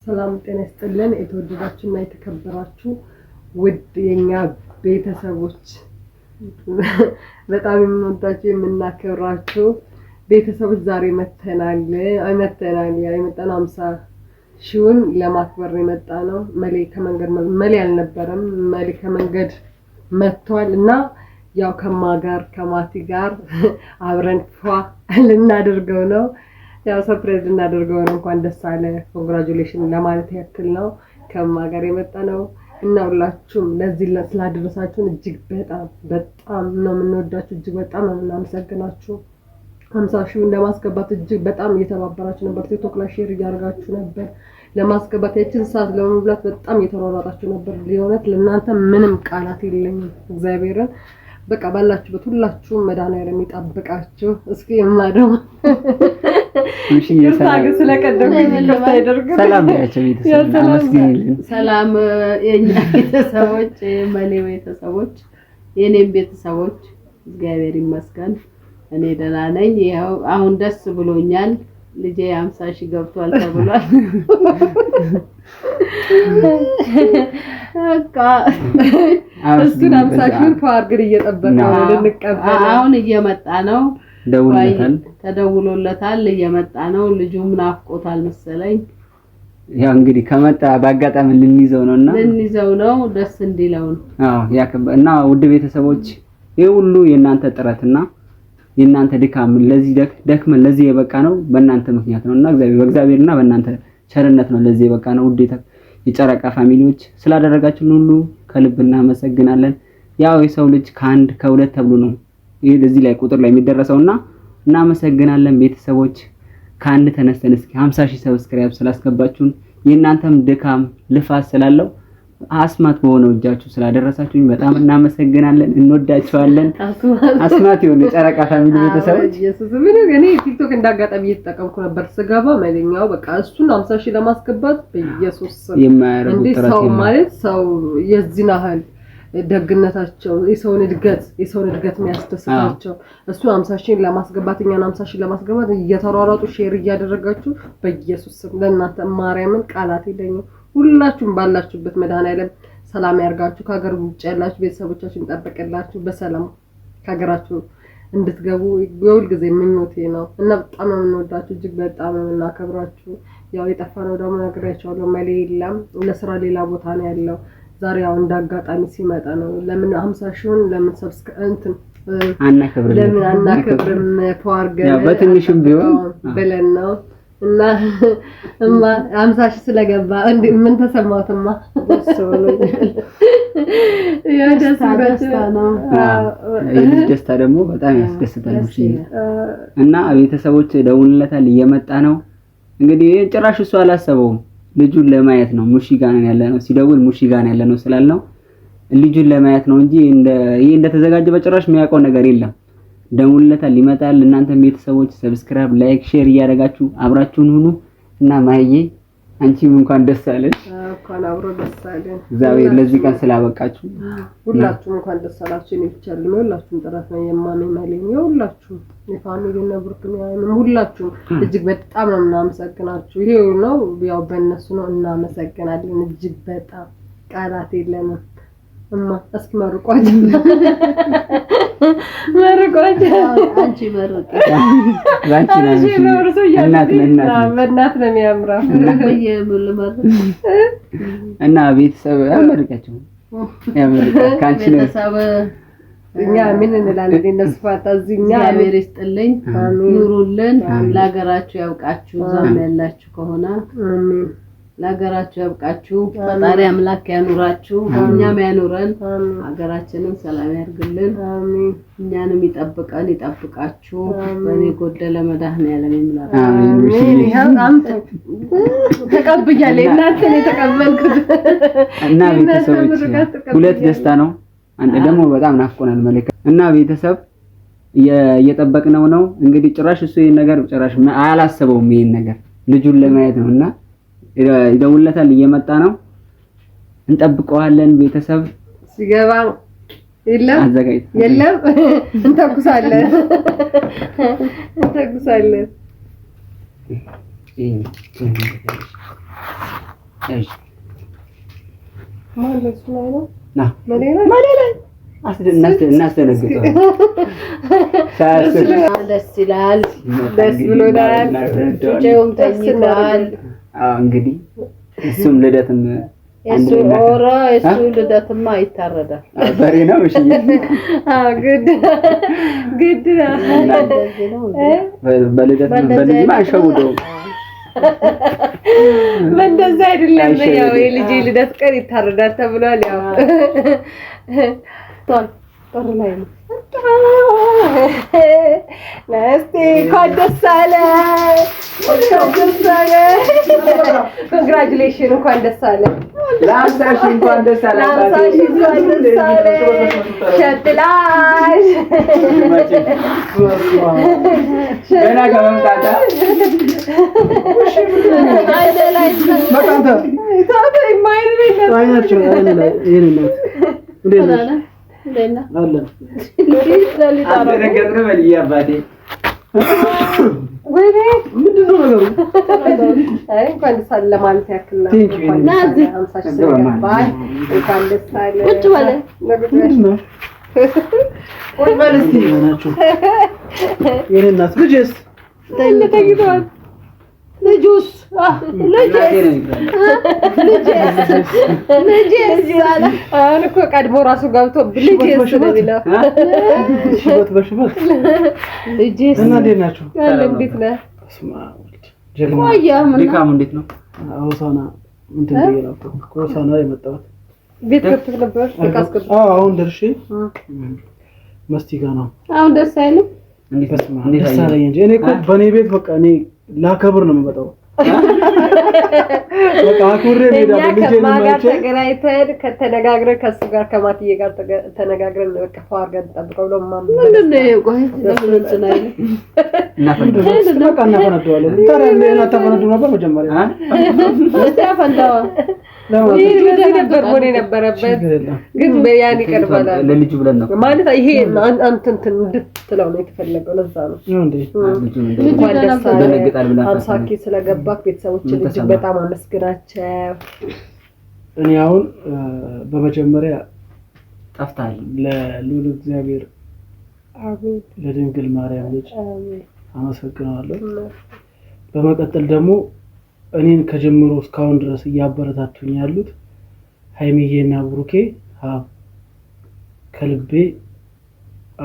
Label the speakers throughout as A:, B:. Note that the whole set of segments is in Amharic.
A: ሰላም ጤና ይስጥልን። የተወደዳችሁና የተከበራችሁ ውድ የኛ ቤተሰቦች በጣም የምንወዳችሁ የምናከብራችሁ ቤተሰቦች ዛሬ መተናል 50 ሺውን ለማክበር የመጣ ነው። መሌ አልነበረም። መሌ ከመንገድ መጥቷል እና ያው ከማቲ ጋር አብረን ልናደርገው ነው። ያው ሰርፕራይዝ ልናደርገው ነው። እንኳን ደስ አለ ኮንግራቹሌሽን ለማለት ያክል ነው ከማጋር የመጣ ነው እና ሁላችሁም ለዚህ ስላደረሳችሁን እጅግ በጣም ነው የምንወዳችሁ። እጅግ በጣም ነው የምናመሰግናችሁ። 50 ሺውን ለማስገባት እጅግ በጣም እየተባበራችሁ ነበር። ቲክቶክ ላይ ሼር እያደረጋችሁ ነበር። ለማስገባት ያችን ሰዓት ለመብላት በጣም እየተሯሯጣችሁ ነበር። ለእውነት ለእናንተ ምንም ቃላት የለኝም። እግዚአብሔርን በቃ ባላችሁበት ሁላችሁም መድኃኒዓለም ይጠብቃችሁ። እስኪ የማደው
B: እሺ ሰላም ያቸው ቤተሰብ አመስግኑልኝ።
C: ሰላም የኛ ቤተሰቦች፣ የመሌ ቤተሰቦች፣ የኔም ቤተሰቦች እግዚአብሔር ይመስገን እኔ ደህና ነኝ። ያው አሁን ደስ ብሎኛል። ልጄ 50 ሺህ ገብቷል ተብሏል። በቃ
A: እሱን 50 ሺህ ፓርግር እየጠበቀው ነው ልንቀበል።
C: አሁን እየመጣ ነው። ተደውሎለታል እየመጣ ነው። ልጁም ናፍቆታል መሰለኝ።
B: ያው እንግዲህ ከመጣ በአጋጣሚ ልንይዘው ነው
C: ደስ እንዲለው ነው።
B: እና ውድ ቤተሰቦች ይሄ ሁሉ የእናንተ ጥረትና የእናንተ ድካም ለዚህ ደክመን ለዚህ የበቃ ነው በእናንተ ምክንያት ነውና በእግዚአብሔርና በእናንተ ቸርነት ነው ለዚህ የበቃ ነው። ውድ የጨረቃ ፋሚሊዎች ስላደረጋችሁን ሁሉ ከልብ እናመሰግናለን። ያው የሰው ልጅ ከአንድ ከሁለት ተብሎ ነው ይሄ ለዚህ ላይ ቁጥር ላይ የሚደረሰውና እናመሰግናለን ቤተሰቦች። ከአንድ ተነስተን እስኪ 50 ሺህ ሰብስክራይብ ስላስገባችሁን የእናንተም ድካም ልፋት ስላለው አስማት በሆነው እጃችሁ ስላደረሳችሁኝ በጣም እናመሰግናለን። እንወዳችኋለን። አስማት የሆነ ጨረቃ ፋሚሊ ቤተሰቦች
A: ኢየሱስ ምን እኔ ቲክቶክ እንዳጋጣሚ እየተጠቀምኩ ነበር ስገባ ማለኛው በቃ እሱን 50 ሺህ ለማስገባት በኢየሱስ
B: የማያረጉ ጥረት
A: ሰው ማለት ሰው የዚህን ያህል ደግነታቸው የሰውን እድገት የሚያስደስታቸው እሱ 50 ሺህ ለማስገባት እኛን 50 ሺህ ለማስገባት እየተሯሯጡ ሼር እያደረጋችሁ በኢየሱስ ለእናንተ ማርያምን ቃላት የለኝም። ሁላችሁም ባላችሁበት መድኃኒዓለም ሰላም ያርጋችሁ። ከሀገር ውጭ ያላችሁ ቤተሰቦቻችሁን ጠብቅላችሁ በሰላም ከሀገራችሁ እንድትገቡ የሁል ጊዜ ምኞቴ ነው እና በጣም ነው የምንወዳችሁ። እጅግ በጣም ነው የምናከብራችሁ። ያው የጠፋነው ደግሞ ነግሬያችኋለሁ። መሌ የለም ለስራ ሌላ ቦታ ነው ያለው። ዛሬ ያው እንዳጋጣሚ ሲመጣ ነው ለምን 50 ሺውን ለምን አናከብርም ፏርገን
B: ያው በትንሽም ቢሆን
A: ብለን ነው እና 50 ሺህ ስለገባ ምን ተሰማውትማ? ደስ ብሎኛል።
C: ደስታ ነው።
B: ደስታ ደግሞ በጣም ያስደስታል። እና ቤተሰቦች ደውልለታል እየመጣ ነው። እንግዲህ ጭራሽ እሱ አላሰበውም። ልጁን ለማየት ነው ሙሽጋን ያለነው። ሲደውል ሙሽጋን ያለነው ስላልነው ልጁን ለማየት ነው እንጂ ይሄ እንደተዘጋጀ በጭራሽ የሚያውቀው ነገር የለም። ደውልለታል ይመጣል። እናንተም ቤተሰቦች ሰብስክራይብ፣ ላይክ፣ ሼር እያደረጋችሁ አብራችሁን ሁኑ እና ማይዬ አንቺም እንኳን ደስ አለሽ።
A: እንኳን አብሮ ደስ አለን።
B: እግዚአብሔር ለዚህ ቀን ስላበቃችሁ
A: ሁላችሁም እንኳን ደስ አላችሁ። እኔ ብቻ አይደለም ሁላችሁም ጥራት ነው የማመማለኝ ሁላችሁም የፋሚሊ እና ብሩክም ሁላችሁም እጅግ በጣም ነው እናመሰግናችሁ። ይሄ ነው ያው በእነሱ ነው እናመሰግናለን። እጅግ በጣም ቃላት የለንም። እስኪ መርቋጭ
C: አንቺ መርቋጭ
A: እናት ነው የሚያምራው
B: እና ቤተሰብ ያመርቃቸው ካንቺ ነው
A: እኛ ምን እንላለን? እነሱ ፋታዚኛ
C: እግዚአብሔር ይስጥልኝ ኑሩልን። ለሀገራችሁ ያብቃችሁ። ዛም ያላችሁ ከሆነ አሜን። ለሀገራችሁ ያብቃችሁ። ፈጣሪ አምላክ ያኑራችሁ። እኛም ያኑረን። ሀገራችንን ሰላም ያርግልን። አሜን። እኛንም ይጠብቃችሁ። በኔ ጎደለ መድኃኒዓለም ይምላል።
A: አሜን። ይሄን ተቀብያለሁ። እናንተን የተቀበልኩት
B: እና ቤተሰቦች ሁለት ደስታ ነው። አንተ ደግሞ በጣም ናፍቆናል መለካ እና ቤተሰብ እየጠበቅነው ነው። እንግዲህ ጭራሽ እሱ ይሄን ነገር ጭራሽ አያላሰበውም። ይሄን ነገር ልጁን ለማየት ነውና ይደውልለታል እየመጣ ነው። እንጠብቀዋለን። ቤተሰብ
A: ሲገባ የለም የለም እንተኩሳለን ማለት ነው ና ማለላ እናስደነግጠዋለን
C: ደስ ይላል ደስ ብሎናል ጨውም ተኝቷል
B: እንግዲህ እሱም ልደትም
C: እሱ ልደትማ ይታረዳል
B: በሬ ነው እሺ
A: ግድ
B: በልደትም አይሸውደው
A: እንደዛ አይደለም ያው የልጄ ልደት ቀን ይታረዳል ተብሏል ያው ጥሩ ላይ ነው ለስቲ ኮንደሳለ ኮንግራቹሌሽን እንኳን ደስ አለ
B: ላምሳሽ እንኳን ደስ አለ
A: ሸጥላሽ
B: ገና ከመምጣታ
A: አይደላይ
D: መጣንተ
A: ታዲያ ማይነኝ
D: አይናችሁ አይናችሁ ይሄንናት እንደና
C: ለና
D: አለ
B: አደረገጥነ በልያ አባቴ
A: ወይኔ
D: ምንድነው ነገሩ
A: አይ እንኳን ደስ አለ ማለት ያክል ነው
C: ናዚ
A: 50 ሺህ ባይ እንኳን ደስ አለ
C: ቁጭ በለ
D: ምንድነው ቆይ ማለት ናችሁ የኔናት ልጅስ
A: ተኝቷል ልጁስ ልጅስ አሁን እኮ ቀድሞ ራሱ ገብቶ ልጅስ ነው
D: በሽበት
C: ልጅስ
D: እና እንዴት ናችሁ
A: እንዴት ነህ
D: ጀግና
B: ድካሙ እንዴት ነው
D: አውሳና እንትን ይላል ኮሳና የመጣው
A: ቤት ከፍተህ ነበር ተካስከብ
D: አሁን ደርሼ መስቲጋ ነው
C: አሁን ደስ አይልም
D: እንዴት ደስ አለኝ እንጂ እኔ እኮ በኔ ቤት በቃ እኔ ላከብር ነው የምመጣው በቃ አኩሬ ሜዳ ልጄ ነው ማለት
A: ተገናኝተን ከተነጋግረን ከሱ ጋር ከማትዬ ጋር ተነጋግረን በቃ ፋርገን ተጠብቀው ነው
C: ምንድነው ቆይ ለምን ተናይ
D: በቃ እናፈነደዋለን ታዲያ እኔ ተፈነዱ ነበር መጀመሪያ
C: ያፈንዳው
A: ለምን ነበር ሆነ ነበረበት ግን በያን ይቀርባል
B: ለልጁ ብለን ነው
A: ማለት ይሄ አንተ እንትን እንድትለው ነው የተፈለገው ለዛ ነው
D: እንዴ
B: ልጁ እንደነገጣል ብላ
A: አምሳኪ ስለገባክ ቤተሰቦች ልጅ በጣም አመስግናቸው
D: እኔ አሁን በመጀመሪያ
B: ጠፍታል
D: ለሉል እግዚአብሔር
A: አሜን
D: ለድንግል ማርያም ልጅ
A: አሜን
D: አመሰግናለሁ በመቀጠል ደግሞ እኔን ከጀምሮ እስካሁን ድረስ ያበረታቱኝ ያሉት ሃይሚዬና ብሩኬ ከልቤ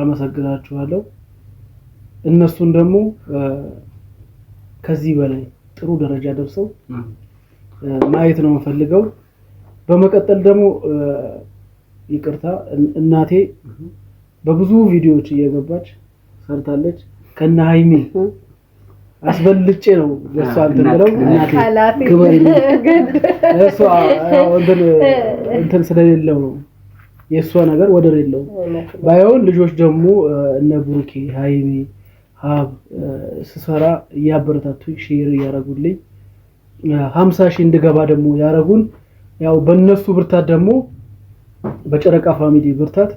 D: አመሰግናችኋለሁ እነሱን ደግሞ ከዚህ በላይ ጥሩ ደረጃ ደርሰው ማየት ነው የምፈልገው በመቀጠል ደግሞ ይቅርታ እናቴ በብዙ ቪዲዮዎች እየገባች ሰርታለች ከነ ሃይሚ አስበልጬ ነው ለሷ አንተለው እናቴ ግበሪ እሷ እንትን ስለሌለው ነው የሷ ነገር ወደር የለው ባይሆን ልጆች ደግሞ እነ ብሩኬ ሃይሚ ስሰራ ያበረታቱ ሼር ያረጉልኝ 50 ሺህ እንድገባ ደግሞ ያረጉን ያው በእነሱ ብርታት ደግሞ በጨረቃ ፋሚሊ ብርታት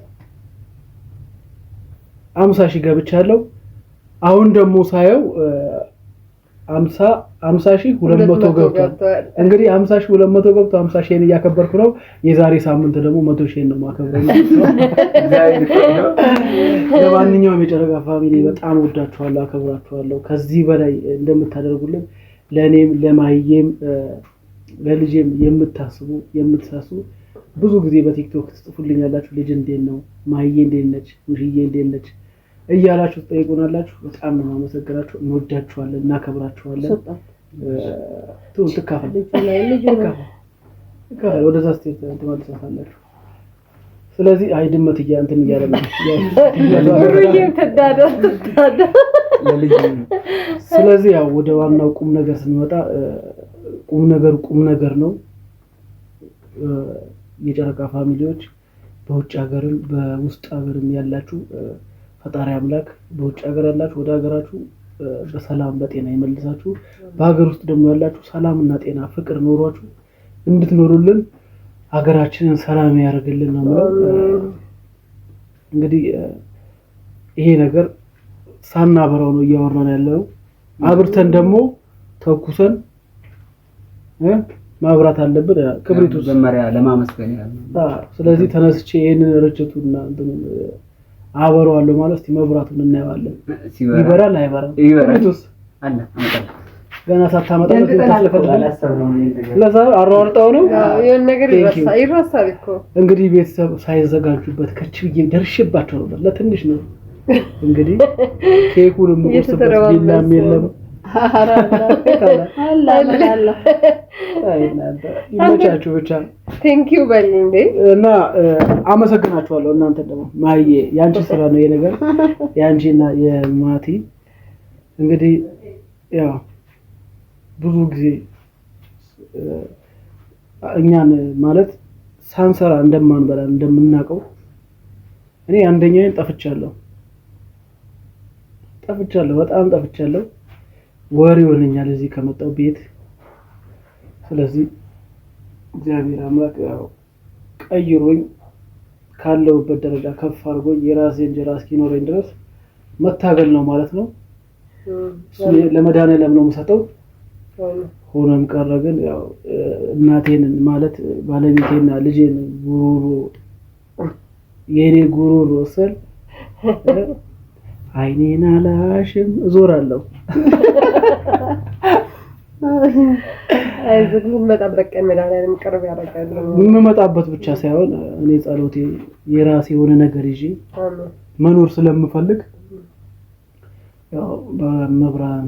D: 50 ሺህ ገብቻለሁ አሁን ደግሞ ሳየው 50,200 ገብቷል እንግዲህ 50,200 ገብቶ 50,000 እያከበርኩ ነው የዛሬ ሳምንት ደግሞ 100,000 ነው ማከብረው ለማንኛውም የጨረቃ ፋሚሊ በጣም ወዳችኋለሁ አከብራችኋለሁ ከዚህ በላይ እንደምታደርጉልን ለኔም ለማይዬም ለልጄም የምትሳሱ ብዙ ጊዜ በቲክቶክ ጽፉልኛላችሁ ልጅ እንዴት ነው ማይዬ እንዴት ነች ሙሽዬ እንዴት ነች እያላችሁ ጠይቁናላችሁ በጣም ነው ማመሰግናችሁ እንወዳችኋለን እናከብራችኋለን ተካፈል ወደዛ ስቴት ተመልሳላችሁ ስለዚህ አይድመት እንትን እያለ ነው
A: ብሩዬም ተዳዳ
D: ስለዚህ ያው ወደ ዋናው ቁም ነገር ስንመጣ ቁም ነገር ነው የጨረቃ ፋሚሊዎች በውጭ ሀገርም በውስጥ ሀገርም ያላችሁ ፈጣሪ አምላክ በውጭ ሀገር ያላችሁ ወደ ሀገራችሁ በሰላም በጤና ይመልሳችሁ በሀገር ውስጥ ደግሞ ያላችሁ ሰላምና ጤና ፍቅር ኖሯችሁ እንድትኖሩልን ሀገራችንን ሰላም ያደርግልን ነው እንግዲህ ይሄ ነገር ሳናበራው ነው እያወራን ያለው። አብርተን ደግሞ ተኩሰን ማብራት አለበት ክብሪቱ
B: መጀመሪያ ለማመስገን ያለው።
D: ስለዚህ ተነስቼ ይሄንን ርጭቱና እንትኑን አበራዋለሁ ማለት እስቲ መብራቱን እናየዋለን። ይበራል አይበራም? ክብሪቱስ
B: አለ አመጣለሁ።
D: ገና ሳታመጣ ለዛ አሯርጣው ነው
A: የሆነ ነገር ይረሳል እኮ።
D: እንግዲህ ቤተሰብ ሳይዘጋጁበት ከች ብዬ ደርሽባቸው ነበር። ለትንሽ ነው እንግዲህ ኬኩንም ቆርጥበት ቢላም የለም ይመቻችሁ ብቻ።
A: ቴንኪው በልኝ እንዴ
D: እና አመሰግናችኋለሁ። እናንተ ደግሞ ማዬ ያንቺ ስራ ነው ይሄ ነገር ያንቺና የማቲ እንግዲህ ያው ብዙ ጊዜ እኛን ማለት ሳንሰራ እንደማንበላ እንደምናውቀው እኔ አንደኛዬን ጠፍቻለሁ፣ በጣም ጠፍቻለሁ። ወሬ ሆነኛል እዚህ ከመጣው ቤት። ስለዚህ እግዚአብሔር አምላክ ያው ቀይሮኝ ካለውበት ደረጃ ከፍ አድርጎኝ የራሴ እንጀራ እስኪኖረኝ ድረስ መታገል ነው ማለት ነው። ለመድኃኒዓለም ነው የምሰጠው። ሆኖም ቀረ ግን ያው እናቴን ማለት ባለቤቴና ልጄን ጉሮሮ የኔ ጉሮሮ ስል አይኔን አላሽም እዞራለሁ።
A: አይዞህ መጣበቅ መድኃኒዓለም ቅርብ ያደርጋል።
D: የምመጣበት ብቻ ሳይሆን እኔ ጸሎቴ የራሴ የሆነ ነገር ይዤ መኖር ስለምፈልግ ያው በመብራን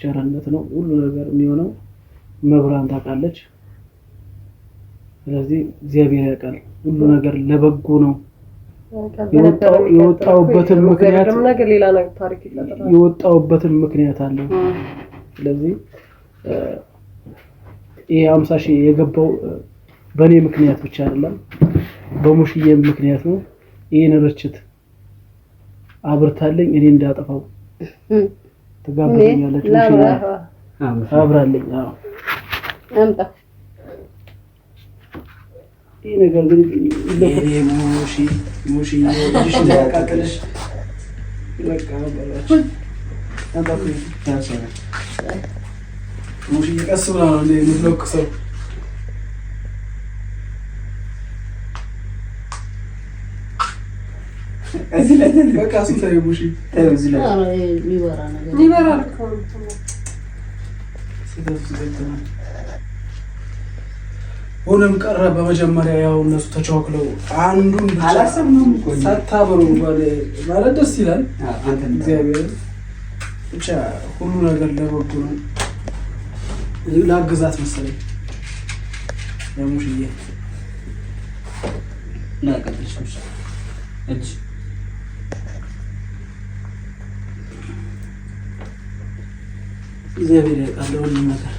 D: ቸርነት ነው ሁሉ ነገር የሚሆነው። መብራን ታውቃለች። ስለዚህ እግዚአብሔር ያውቃል ሁሉ ነገር ለበጎ ነው። የወጣውበትን ምክንያት
A: ነገር ሌላ ነገር ታሪክ ይፈጠራል።
D: የወጣውበትን ምክንያት አለው። ስለዚህ ይሄ 50,000 የገባው በኔ ምክንያት ብቻ አይደለም፣ በሙሽዬ ምክንያት ነው። ይሄን ርችት አብርታለኝ እኔ እንዳጠፋው ተጋብዘኛለች። ሙሽዬ አብራለኝ። አዎ
C: አምጣ
D: ይሄ ነገር ግን ሙሽዬ ልጅሽ እንዳያቃጥልሽ በቃ ባላችሁ አንታኩ ታሰረ ሙሽዬ ቀስ ብላ ነው እንደ የምትለቅሰው። እዚህ ላይ በቃ ሱታዬ ሙሽዬ እዚህ ላይ ይበራል እኮ ሆነም ቀረ። በመጀመሪያ ያው እነሱ ተቻክለው አንዱን ብቻ አላሰማም እኮ ሳታበሩ ማለት ደስ ይላል። እግዚአብሔር ብቻ ሁሉ ነገር ለበጎ ነው። ላግዛት መሰለኝ ለሙሽዬ
B: ላቀጥልሽ እጅ
D: እግዚአብሔር ያውቃል ሁሉ ነገር።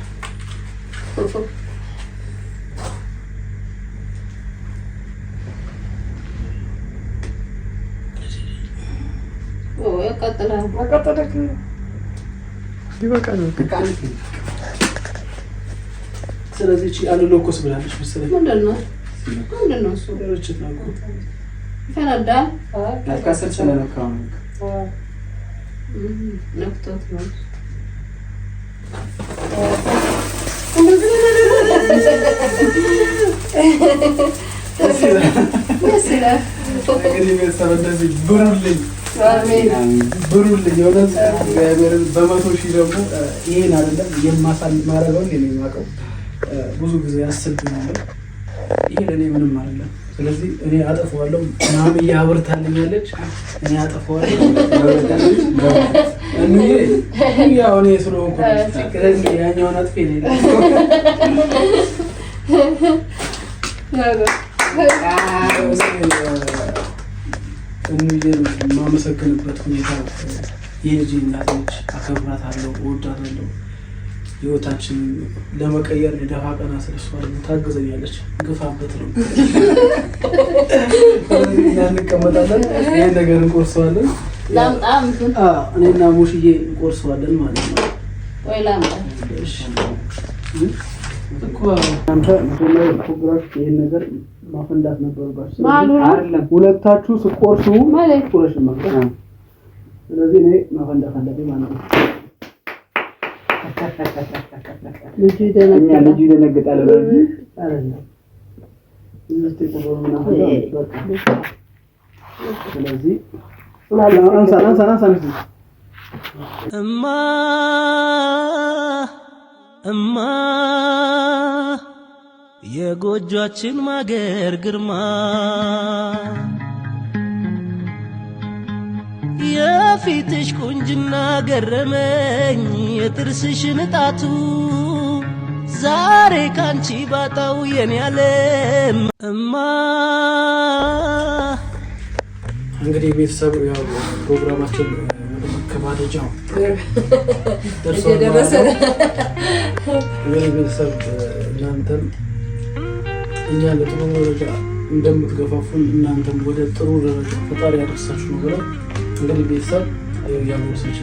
A: አቃጠለክ
D: ይበቃል። ስለዚህ እቺ አልሎኮስ ብላለች መሰለኝ።
C: ምንድነው እሱ?
D: ርችት ነው
C: ይፈነዳል።
B: ለካሰል ስለነካው
C: ነክቶት ነው።
D: እንግዲህ ቤተሰብ እንደዚህ ብሩልኝ የሆነት እግዚአብሔርን በ100,000 ደግሞ ይሄን አይደለም የማሳል ማረጋው እኔ ነኝ የማውቀው። ብዙ ጊዜ አስብኛለሁ። ይሄ ለኔ ምንም አይደለም። ስለዚህ እኔ አጠፋዋለሁ። ማምዬ አብርታልኛለች፣ እኔ አጠፋዋለሁ። እኔ ያው እኔ ስለሆንኩ ስለዚህ ያኛውን አጥፌ ነው እንዴት ማመሰግንበት ሁኔታ የልጅ እናት ነች። አከብራታለሁ፣ እወዳታለሁ። ህይወታችንን ለመቀየር የደፋ ቀና ስለሷል ታግዘኛለች። ግፋበት ነው። ስለዚህ እኛ እንቀመጣለን፣ ይሄን ነገር እንቆርሰዋለን።
C: ላምጣም
D: እኔና ሙሽዬ እንቆርሰዋለን ማለት ነው።
C: ወይ ላምጣ?
D: እሺ አንተ ፕሮግራም ይሄን ነገር ማፈንዳት ነበርባችሁ።
C: አይደለም
D: ሁለታችሁ ስቆርሱ ቁረሽ ማለት ነው። ስለዚህ እኔ ማፈንዳት አለብኝ ማለት ነው።
C: ልጁ
B: ይደነግጣል
D: አይደለም ስለዚህ
E: እማ የጎጆአችን ማገር ግርማ የፊትሽ ቁንጅና ገረመኝ የጥርስሽ ንጣቱ ዛሬ ካንቺ ባጣው የኔ ዓለም እማ።
D: እንግዲህ ቤተሰብ ያው ፕሮግራማችን ከማደጃው ደረሰ። እንግዲህ ቤተሰብ እናንተም እኛ ለጥሩ ደረጃ እንደምትገፋፉን እናንተም ወደ ጥሩ ደረጃ ፈጣሪ ያደርሳችሁ ነው ብለው እንግዲህ ቤተሰብ ያወርሰች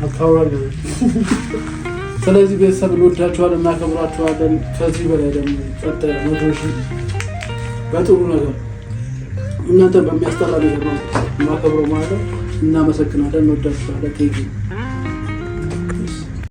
D: አታውራለ። ስለዚህ ቤተሰብ እንወዳችኋለን፣ እናከብራችኋለን። ከዚህ በላይ ደግሞ ቀጣይ መድረሽ በጥሩ ነገር እናንተ በሚያስጠራ ነገር ነው ማከብረው ማለት ነው። እናመሰግናለን፣ እንወዳችኋለን።